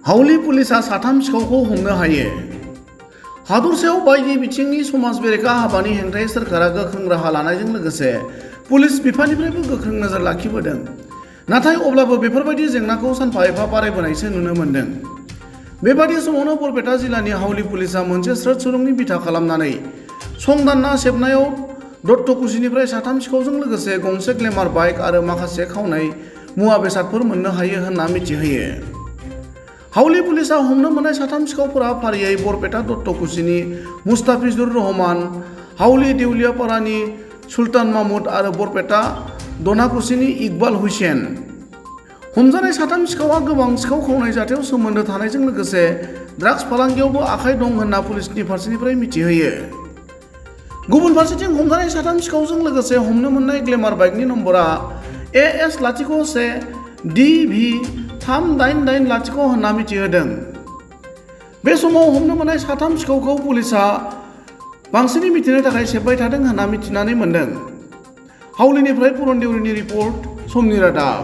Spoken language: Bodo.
हावलि पुलिसा साथाम सिखावखौ हमनो हायो। हादरसायाव बायदि बिथिंनि समाज बेरेखा हाबानि हेंथायै सोरखारा गोख्रों राहा लानायजों लोगोसे पुलिस बिफाननिफ्रायबो गोख्रों नोजोर लाखिबोदों। नाथाय अब्लाबो बेफोरबायदि जेंनाखौ सानफा एफा बारायबोनायसो नुनो मोन्दों। बेबादि समावनो बरपेटा जिल्लानि हावलि पुलिसा मोनसे स्रोद सुरुंनि बिथा खालामनानै संदानना सेबनायाव दत्तकुसिनिफ्राय साथाम सिखावजों लोगोसे गंसे ग्लेमार बाइक आरो माखासे खावनाय मुवा बेसादफोर मोननो हायो होनना मिथिहोयो। हावलि पुलिसा हमनो मोननाय साथाम सिखावफोरा फारियै बरपेटा दत्तकुसिनि मुस्ताफिजुर रहमान, हावलि देउलियापारानि सुल्तान माहमुद आरो बरपेटा दनाकुसिनि इकबाल हुसैन। हमजानाय साथाम सिखावआ गोबां सिखाव खावनाय जाथायाव सोमोन्दो थानायजों लोगोसे ड्राग्स फालांगियावबो आखाइ दं होनना पुलिसनि फारसेनिफ्राय मिथिहोयो। गुबुन फारसेथिं हमजानाय साथाम सिखावजों लोगोसे हमनो मोननाय ग्लेमार बाइकनि नम्बरा AS-01DV3880 होनना मिथिहोदों। बे समाव हमनो मोननाय साथाम सिखावखौ पुलिसा बांसिनै मिथिनो थाखाय सेबबाय थादों होनना मिथिनानै मोन्दों। हावलिनिफ्राय पुरन देउरिनि रिपर्ट, समनि रादाब।